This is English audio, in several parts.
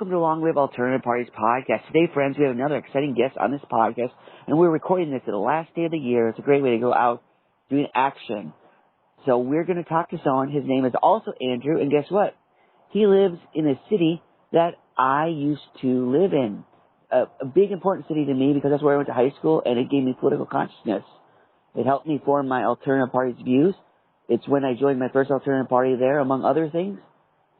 Welcome to Long Live Alternative Parties podcast. Today, friends, we have another exciting guest on this podcast, and we're recording this at the last day of the year. It's a great way to go out doing action. So we're going to talk to someone. His name is also Andrew, and guess what? He lives in a city that I used to live in. A big, important city to me because that's where I went to high school, and it gave me political consciousness. It helped me form my alternative party's views. It's when I joined my first alternative party there, among other things.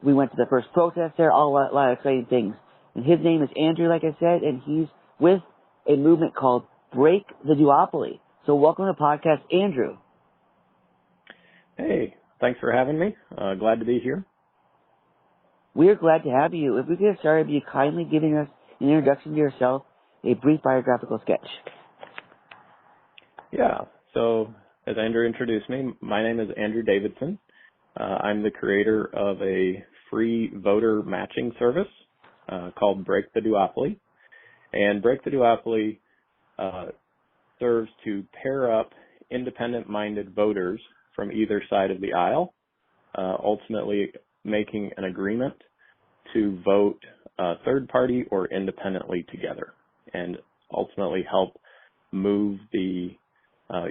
We went to the first protest there, a lot of exciting things. And his name is Andrew, like I said, and he's with a movement called Break the Duopoly. So welcome to the podcast, Andrew. Hey, thanks for having me. Glad to be here. We're glad to have you. If we could get started, you kindly giving us an introduction to yourself, a brief biographical sketch. Yeah, so as Andrew introduced me, my name is Andrew Davidson. I'm the creator of a free voter matching service called Break the Duopoly. And Break the Duopoly serves to pair up independent-minded voters from either side of the aisle, ultimately making an agreement to vote third party or independently together, and ultimately help move the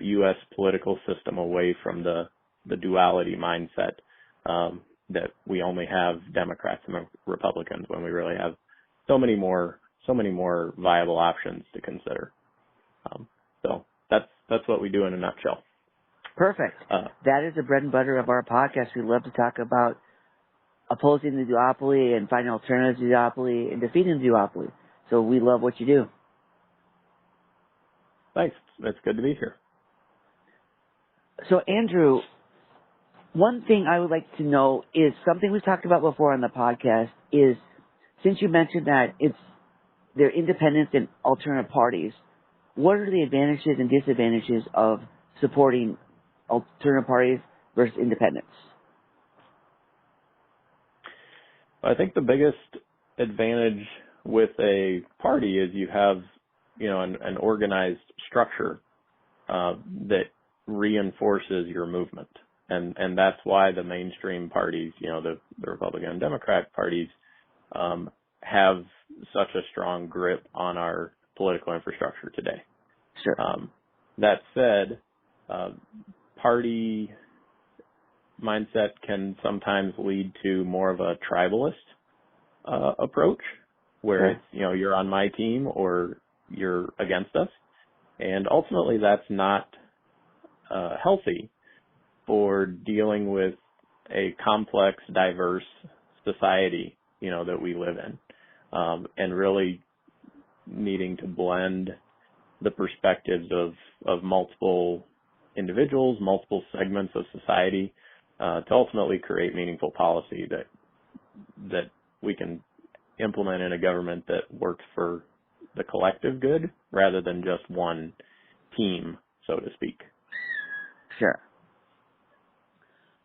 U.S. political system away from the duality mindset that we only have Democrats and Republicans when we really have so many more viable options to consider. So that's what we do in a nutshell. Perfect. That is the bread and butter of our podcast. We love to talk about opposing the duopoly and finding alternatives to the duopoly and defeating the duopoly. So we love what you do. Thanks. It's good to be here. So Andrew, one thing I would like to know is something we've talked about before on the podcast is, since you mentioned that they're independents and alternative parties, what are the advantages and disadvantages of supporting alternative parties versus independents? I think the biggest advantage with a party is you have, an organized structure that reinforces your movement. And that's why the mainstream parties, the Republican and Democrat parties, have such a strong grip on our political infrastructure today. Sure. That said, party mindset can sometimes lead to more of a tribalist approach, where it's, you're on my team or you're against us. And ultimately that's not healthy for dealing with a complex, diverse society, that we live in, and really needing to blend the perspectives of multiple individuals, multiple segments of society, to ultimately create meaningful policy that we can implement in a government that works for the collective good rather than just one team, so to speak. Sure.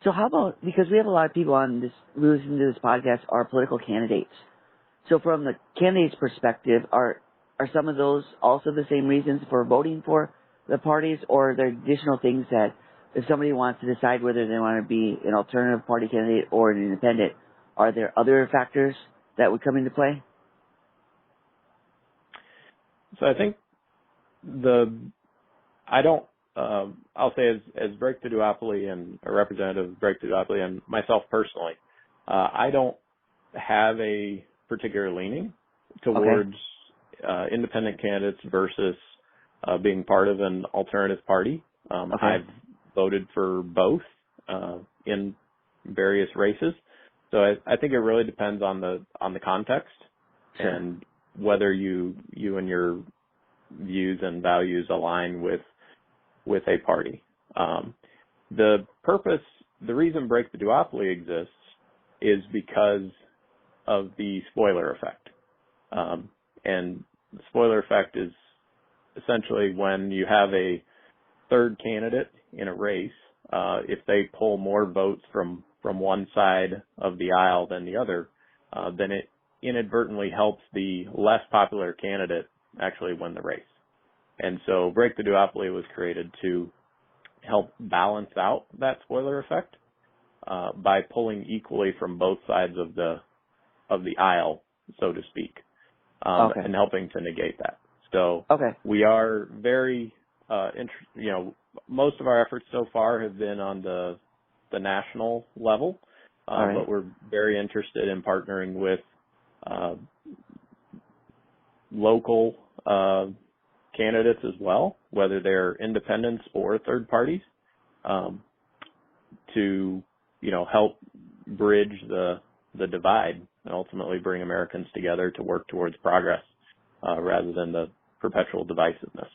So how about, because we have a lot of people on this, listening to this podcast, are political candidates. So from the candidate's perspective, are some of those also the same reasons for voting for the parties, or are there additional things that if somebody wants to decide whether they want to be an alternative party candidate or an independent, are there other factors that would come into play? So I think I'll say as Break the Duopoly and a representative of Break the Duopoly and myself personally, I don't have a particular leaning towards independent candidates versus being part of an alternative party. I've voted for both in various races. So I think it really depends on the context. Sure. And whether you and your views and values align with a party. The reason Break the Duopoly exists is because of the spoiler effect. And the spoiler effect is essentially when you have a third candidate in a race, if they pull more votes from one side of the aisle than the other, then it inadvertently helps the less popular candidate actually win the race. And so Break the Duopoly was created to help balance out that spoiler effect by pulling equally from both sides of the aisle so to speak, Okay. and helping to negate that. So Okay. we are very, most of our efforts so far have been on the national level, All right. but we're very interested in partnering with local candidates as well, whether they're independents or third parties, to help bridge the divide and ultimately bring Americans together to work towards progress rather than the perpetual divisiveness.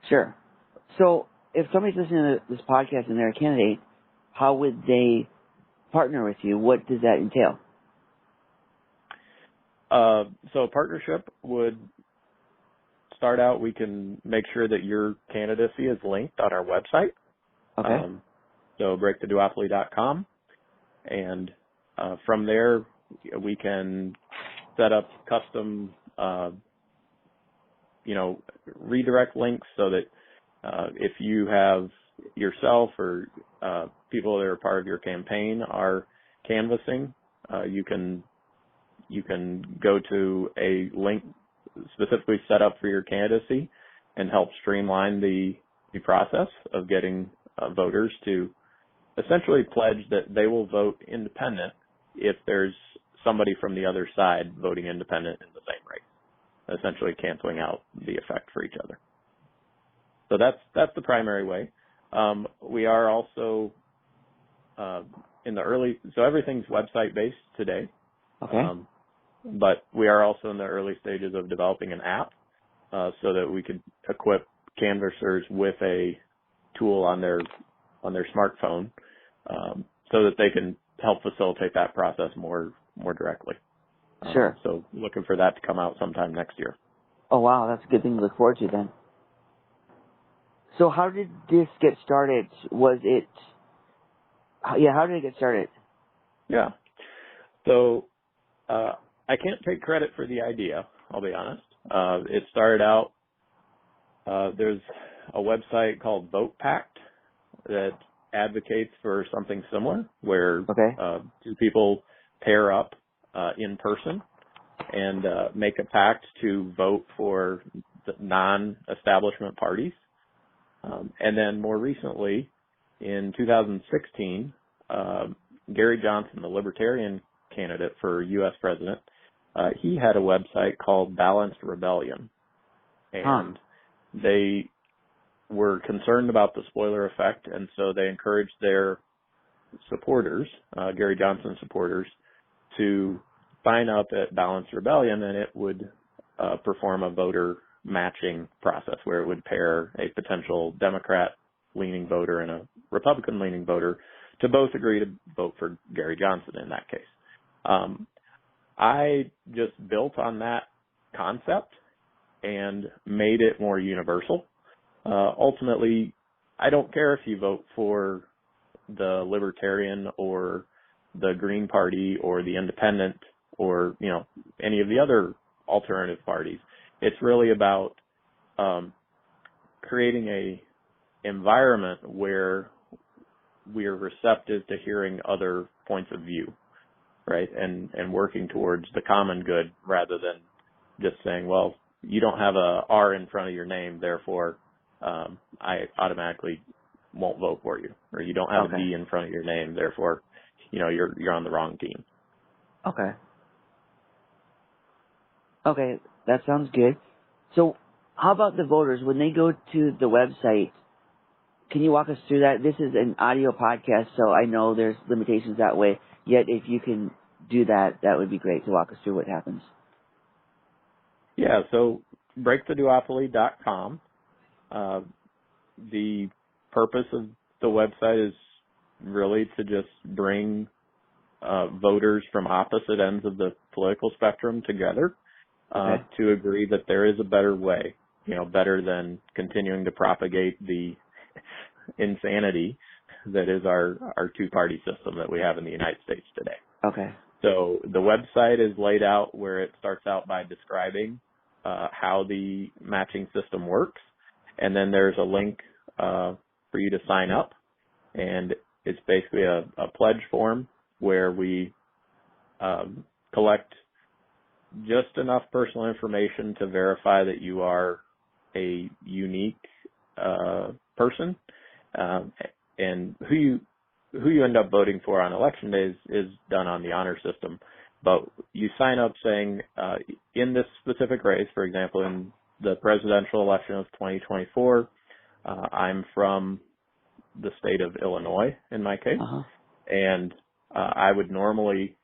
Sure. So if somebody's listening to this podcast and they're a candidate, how would they partner with you? What does that entail? So a partnership would start out, we can make sure that your candidacy is linked on our website. Okay. So breaktheduopoly.com. And from there, we can set up custom, redirect links so that if you have yourself or people that are part of your campaign are canvassing, you can go to a link specifically set up for your candidacy and help streamline the process of getting voters to essentially pledge that they will vote independent if there's somebody from the other side voting independent in the same race, essentially canceling out the effect for each other. So that's the primary way. We are also in the early, so everything's website based today. Okay. But we are also in the early stages of developing an app so that we could equip canvassers with a tool on their smartphone so that they can help facilitate that process more directly. Sure. So looking for that to come out sometime next year. Oh, wow. That's a good thing to look forward to then. So how did this get started? How did it get started? Yeah. So I can't take credit for the idea, I'll be honest. It started out, there's a website called Vote Pact that advocates for something similar where two people pair up in person and make a pact to vote for the non-establishment parties. And then more recently, in 2016, Gary Johnson, the Libertarian candidate for U.S. president, he had a website called Balanced Rebellion. And they were concerned about the spoiler effect, and so they encouraged their supporters, Gary Johnson supporters, to sign up at Balanced Rebellion, and it would perform a voter matching process where it would pair a potential Democrat-leaning voter and a Republican-leaning voter to both agree to vote for Gary Johnson in that case. I just built on that concept and made it more universal. Ultimately, I don't care if you vote for the Libertarian or the Green Party or the Independent or, any of the other alternative parties. It's really about creating a environment where we are receptive to hearing other points of view, right? And working towards the common good rather than just saying, well, you don't have a R in front of your name, therefore I automatically won't vote for you. Or you don't have a B in front of your name, therefore, you're on the wrong team. Okay. Okay, that sounds good. So how about the voters? When they go to the website, can you walk us through that? This is an audio podcast, so I know there's limitations that way. Yet if you can do that, that would be great to walk us through what happens. Yeah, so breaktheduopoly.com. The purpose of the website is really to just bring voters from opposite ends of the political spectrum together to agree that there is a better way, better than continuing to propagate the insanity that is our two-party system that we have in the United States today. Okay. So the website is laid out where it starts out by describing how the matching system works, and then there's a link for you to sign up, and it's basically a pledge form where we collect just enough personal information to verify that you are a unique person, and who you end up voting for on election day is done on the honor system. But you sign up saying, in this specific race, for example, in the presidential election of 2024, I'm from the state of Illinois, in my case, and I would normally,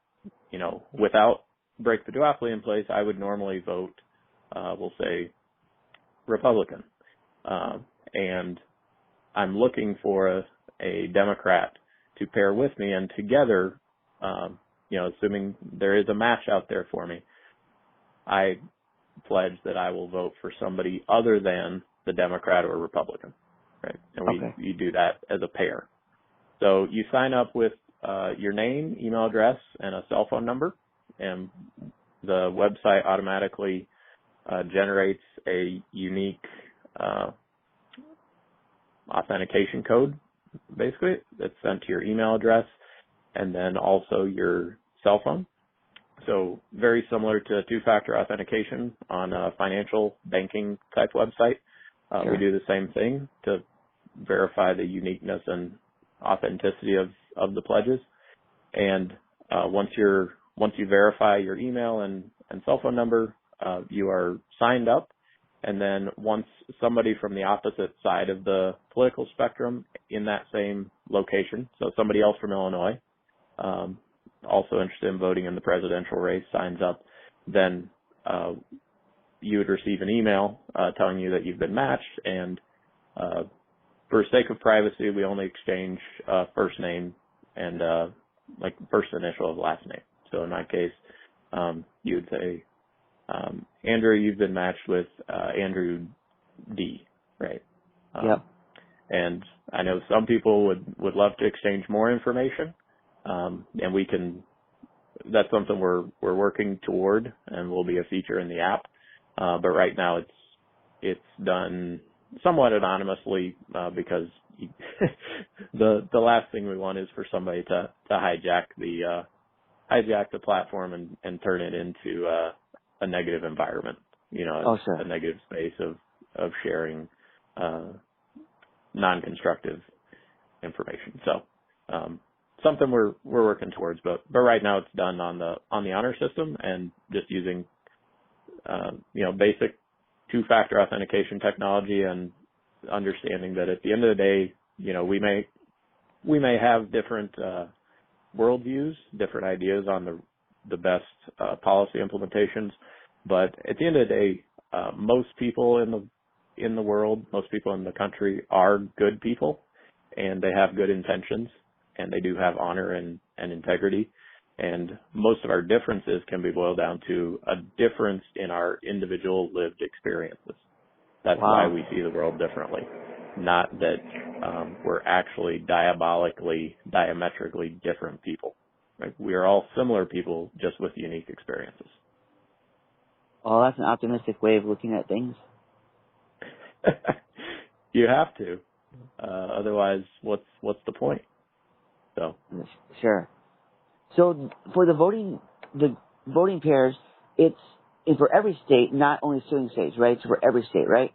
without Break the Duopoly in place, I would normally vote, we'll say, Republican. And I'm looking for a Democrat to pair with me, and together, assuming there is a match out there for me, I pledge that I will vote for somebody other than the Democrat or Republican, right? And you do that as a pair. So you sign up with your name, email address, and a cell phone number, and the website automatically generates a unique authentication code, basically, that's sent to your email address and then also your cell phone. So very similar to two-factor authentication on a financial banking type website. Sure. We do the same thing to verify the uniqueness and authenticity of the pledges. And once you verify your email and cell phone number, you are signed up. And then once somebody from the opposite side of the political spectrum in that same location, so somebody else from Illinois, also interested in voting in the presidential race, signs up, then you would receive an email telling you that you've been matched. And for sake of privacy, we only exchange first name and like first initial of last name. So in my case, you would say, Andrew, you've been matched with Andrew D, right? Yep. And I know some people would love to exchange more information, and that's something we're working toward and will be a feature in the app. But right now it's done somewhat anonymously because the last thing we want is for somebody to hijack the platform and turn it into a negative environment, Sure. A negative space of sharing non-constructive information. So something we're working towards, but right now it's done on the honor system and just using basic two-factor authentication technology, and understanding that at the end of the day, we may have different worldviews, different ideas on the best policy implementations, but at the end of the day, most people in the world, most people in the country are good people, and they have good intentions, and they do have honor and integrity. And most of our differences can be boiled down to a difference in our individual lived experiences. That's why we see the world differently. Not that we're actually diametrically different people. Right? We are all similar people, just with unique experiences. Well, that's an optimistic way of looking at things. You have to. Otherwise, what's the point? So sure. So for the voting pairs, it's for every state, not only swing states, right? It's for every state, right?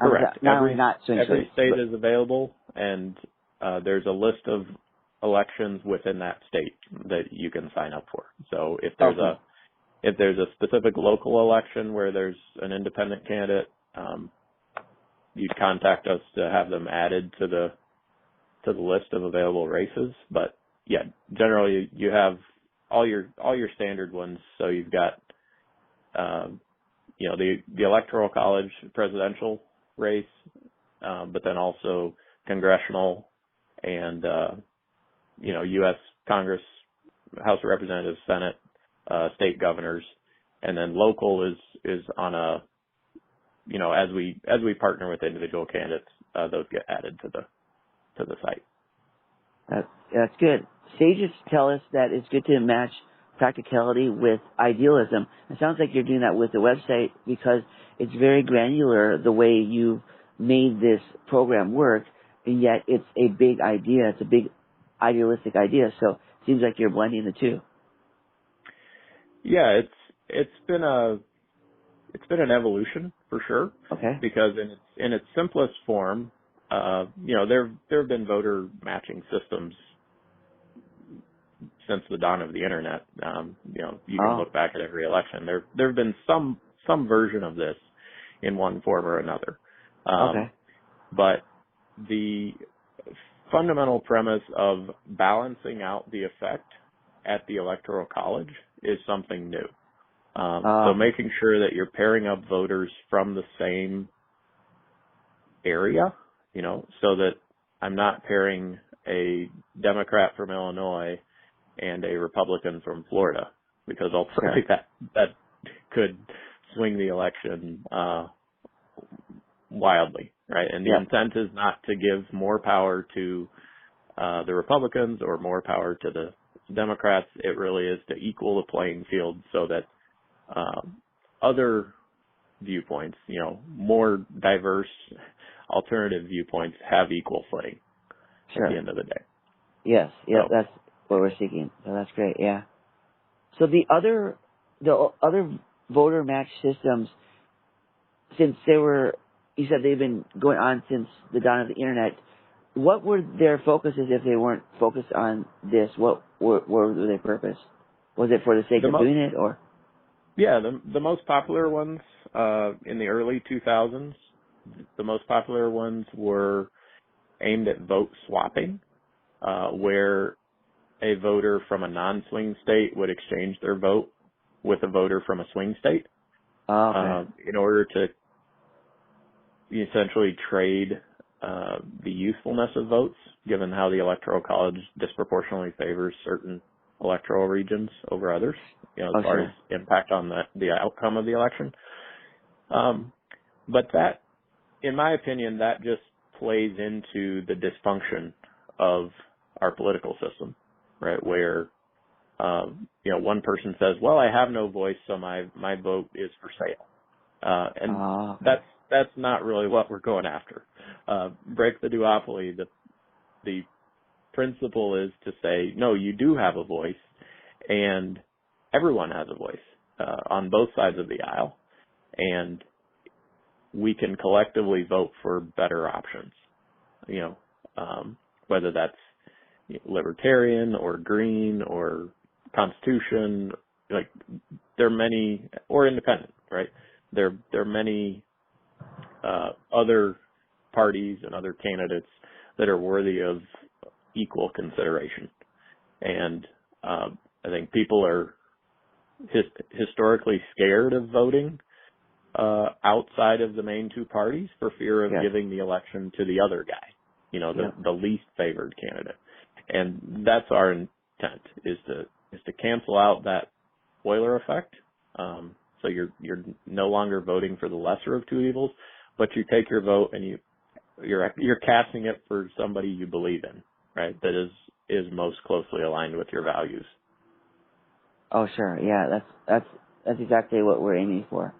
Correct. Every states, state is available, and there's a list of elections within that state that you can sign up for. So if there's a specific local election where there's an independent candidate, you'd contact us to have them added to the list of available races. But yeah, generally you have all your standard ones. So you've got the Electoral College presidential race, but then also congressional and U.S. Congress, House of Representatives, Senate, state governors, and then local is on a as we partner with individual candidates, those get added to the site. That's good. Sages tell us that it's good to match practicality with idealism. It sounds like you're doing that with the website because it's very granular the way you've made this program work, and yet it's a big idea. It's a big idealistic idea. So it seems like you're blending the two. Yeah, it's been an evolution for sure. Okay. Because in its simplest form, there have been voter matching systems since the dawn of the internet. You can look back at every election. There have been some version of this in one form or another. Okay. But the fundamental premise of balancing out the effect at the Electoral College is something new. So making sure that you're pairing up voters from the same area, so that I'm not pairing a Democrat from Illinois and a Republican from Florida, because ultimately that could swing the election wildly, right? And the intent is not to give more power to the Republicans or more power to the Democrats. It really is to equal the playing field so that other viewpoints, more diverse alternative viewpoints have equal footing at the end of the day. Yes, that's what we're seeking. So that's great, yeah. So the other voter match systems, since you said they've been going on since the dawn of the internet, what were their focuses if they weren't focused on this? What were their purpose? Was it for the sake of doing it, or? Yeah, the most popular ones in the early 2000s, the most popular ones were aimed at vote swapping, where a voter from a non-swing state would exchange their vote with a voter from a swing state in order to essentially trade the usefulness of votes, given how the Electoral College disproportionately favors certain electoral regions over others, as far as impact on the outcome of the election. But that, in my opinion, that just plays into the dysfunction of our political system, right? Where, one person says, well, I have no voice, so my vote is for sale. And that's not really what we're going after. Break the duopoly. The principle is to say, no, you do have a voice, and everyone has a voice on both sides of the aisle, and we can collectively vote for better options. Whether that's libertarian or green or Constitution, like there are many, or independent, right? There are many other parties and other candidates that are worthy of equal consideration. And I think people are historically scared of voting outside of the main two parties for fear of giving the election to the other guy, the least favored candidate. And that's our intent, is to cancel out that Euler effect. So you're no longer voting for the lesser of two evils, but you take your vote and you're casting it for somebody you believe in, right? That is most closely aligned with your values. Oh, sure. Yeah, that's exactly what we're aiming for.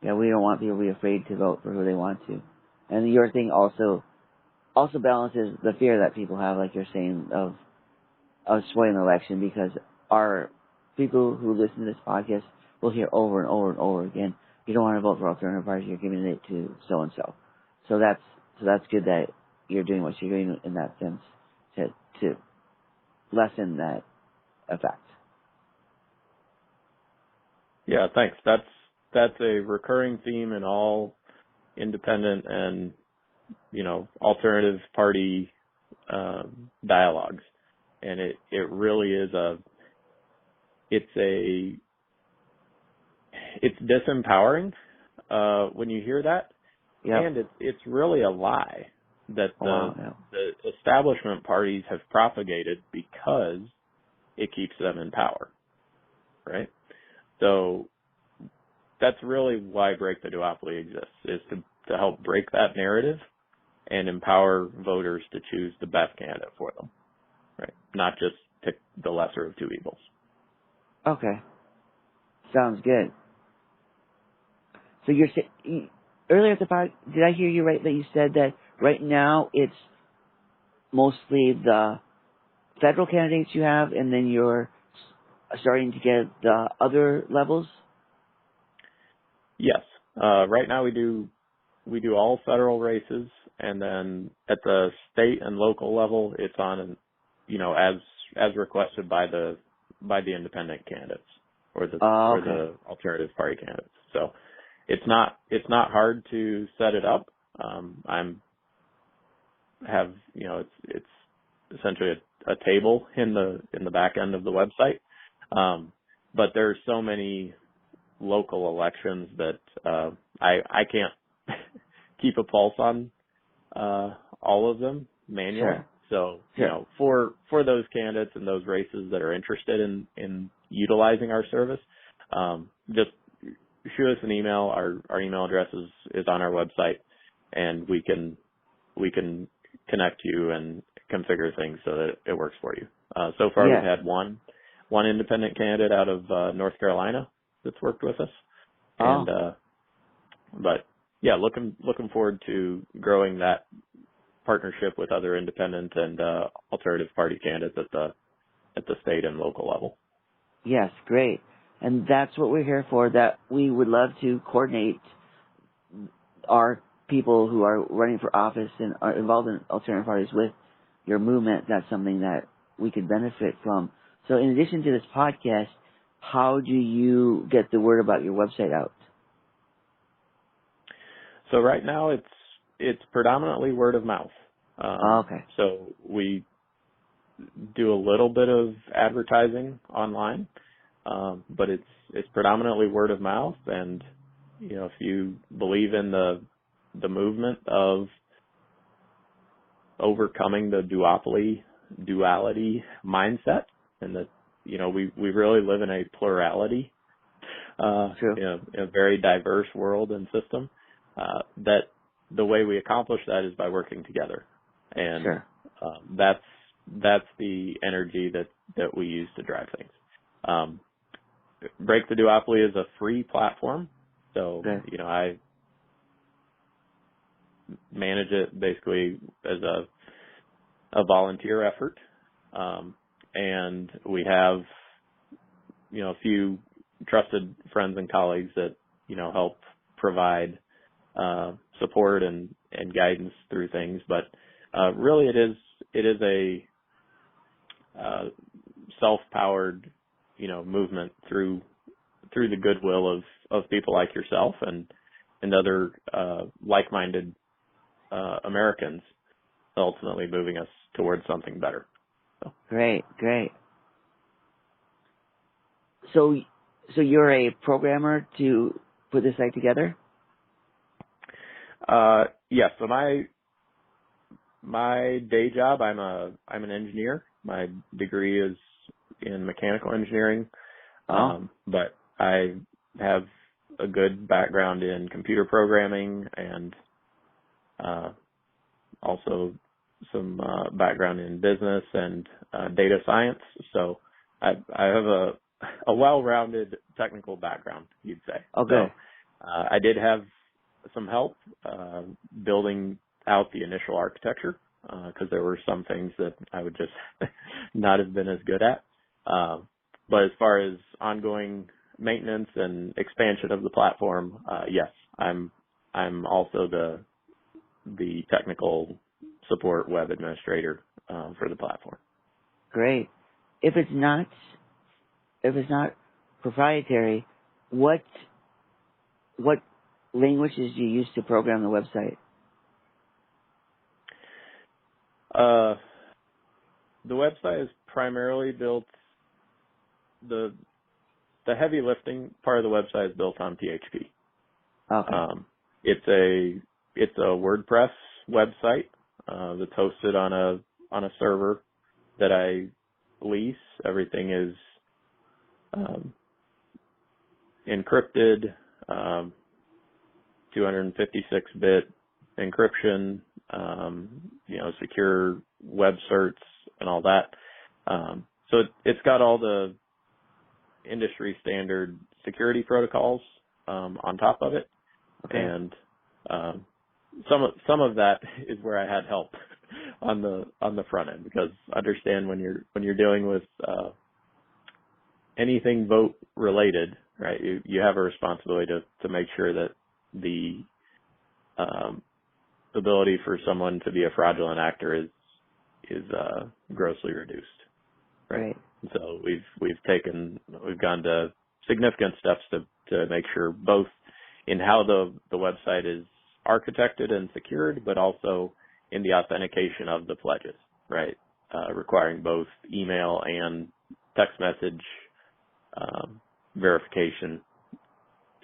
Yeah, we don't want people to be afraid to vote for who they want to. And your thing also balances the fear that people have, like you're saying, of swaying the election, because our people who listen to this podcast will hear over and over and over again, you don't want to vote for alternative parties, you're giving it to so and so. So that's good that you're doing what you're doing in that sense to lessen that effect. Yeah, thanks. That's a recurring theme in all independent and alternative party dialogues, and it really is it's disempowering when you hear that, and it's really a lie that the establishment parties have propagated because it keeps them in power, right? So that's really why Break the Duopoly exists, is to help break that narrative and empower voters to choose the best candidate for them, right? Not just pick the lesser of two evils. Okay. Sounds good. So you're saying, earlier at the podcast, did I hear you right that you said that right now it's mostly the federal candidates you have, and then you're starting to get the other levels? Yes. Right now we do all federal races, and then at the state and local level, it's on, as requested by the independent candidates or Okay. the alternative party candidates. So it's not hard to set it up. It's essentially a table in the back end of the website. But there's so many local elections that I can't keep a pulse on all of them manually. Sure. So, Sure. for those candidates and those races that are interested in utilizing our service, just shoot us an email. Our email address is on our website, and we can connect you and configure things so that it works for you. So far Yeah. we've had one independent candidate out of North Carolina that's worked with us. Oh. And but yeah, looking forward to growing that partnership with other independent and alternative party candidates at the state and local level. Yes, great. And that's what we're here for, that we would love to coordinate our people who are running for office and are involved in alternative parties with your movement. That's something that we could benefit from. So in addition to this podcast, how do you get the word about your website out? So right now it's predominantly word of mouth. Okay. So we do a little bit of advertising online, but it's predominantly word of mouth. And if you believe in the movement of overcoming the duality mindset, and that we really live in a plurality, True. in a very diverse world and system, that the way we accomplish that is by working together. And Sure. that's the energy that we use to drive things. Break the Duopoly is a free platform, so Okay. I manage it basically as a volunteer effort, and we have a few trusted friends and colleagues that help provide support and guidance through things. But really, it is a self-powered movement through the goodwill of people like yourself and other like-minded Americans, ultimately moving us towards something better. So. Great. So you're a programmer to put this site together? Yes. So my day job, I'm an engineer. My degree is in mechanical engineering. But I have a good background in computer programming and also some background in business and data science. So I have a well-rounded technical background, you'd say. Okay. So I did have some help building out the initial architecture because there were some things that I would just not have been as good at. But as far as ongoing maintenance and expansion of the platform, yes, I'm also the technical support web administrator for the platform. Great. If it's not proprietary, what languages do you use to program the website? The website is primarily built. The heavy lifting part of the website is built on PHP. Okay. It's a WordPress website that's hosted on a server that I lease. Everything is encrypted, 256-bit encryption, secure web certs and all that. So it's got all the industry standard security protocols on top of it. Okay. And some of that is where I had help on the front end, because understand when you're dealing with anything vote related, right? You have a responsibility to make sure that the ability for someone to be a fraudulent actor is grossly reduced, right? And so we've gone to significant steps to make sure both in how the website is architected and secured, but also in the authentication of the pledges, right? Requiring both email and text message verification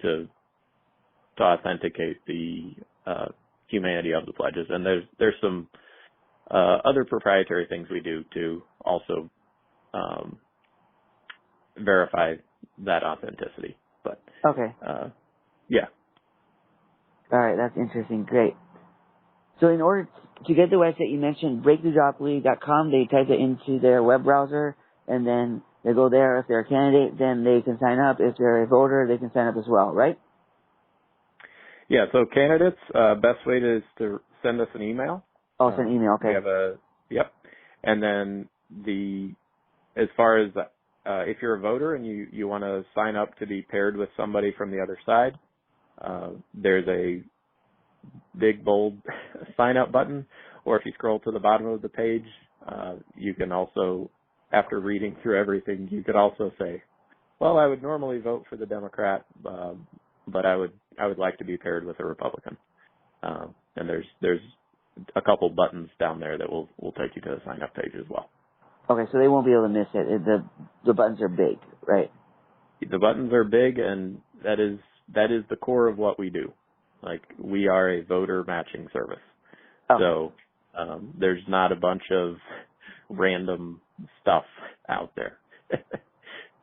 to authenticate the humanity of the pledges. And there's some other proprietary things we do to also verify that authenticity. But okay, yeah. All right, that's interesting. Great. So in order to get the website, you mentioned breakthroughduopoly.com. They type it into their web browser, and then they go there. If they're a candidate, then they can sign up. If they're a voter, they can sign up as well, right? Yeah, so candidates, best way is to send us an email. Oh, send an email, okay. We have yep. And then as far as if you're a voter and you want to sign up to be paired with somebody from the other side, there's a big, bold sign up button, or if you scroll to the bottom of the page, you can also, after reading through everything, you could also say, well, I would normally vote for the Democrat, but I would like to be paired with a Republican. And there's a couple buttons down there that will take you to the sign up page as well. Okay, so they won't be able to miss it. The buttons are big, right? The buttons are big, and that is the core of what we do. Like, we are a voter matching service. Oh. So there's not a bunch of random stuff out there.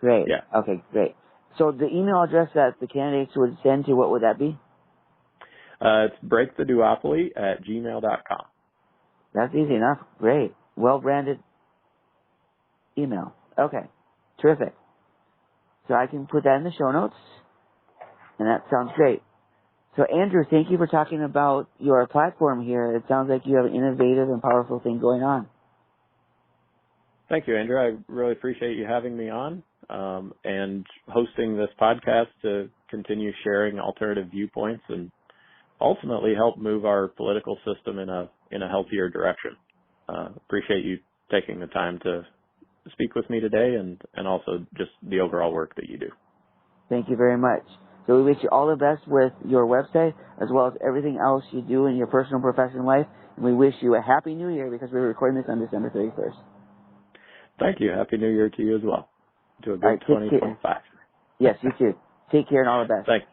Great. Yeah. Okay, great. So the email address that the candidates would send to, what would that be? It's breaktheduopoly@gmail.com. That's easy enough. Great. Well-branded email. Okay. Terrific. So I can put that in the show notes, and that sounds great. So Andrew, thank you for talking about your platform here. It sounds like you have an innovative and powerful thing going on. Thank you, Andrew. I really appreciate you having me on and hosting this podcast to continue sharing alternative viewpoints and ultimately help move our political system in a healthier direction. Appreciate you taking the time to speak with me today and also just the overall work that you do. Thank you very much. So we wish you all the best with your website as well as everything else you do in your personal and professional life. And we wish you a Happy New Year because we're recording this on December 31st. Thank you. Happy New Year to you as well. To a good 2025. Yes, you too. Take care and all the best. Thanks.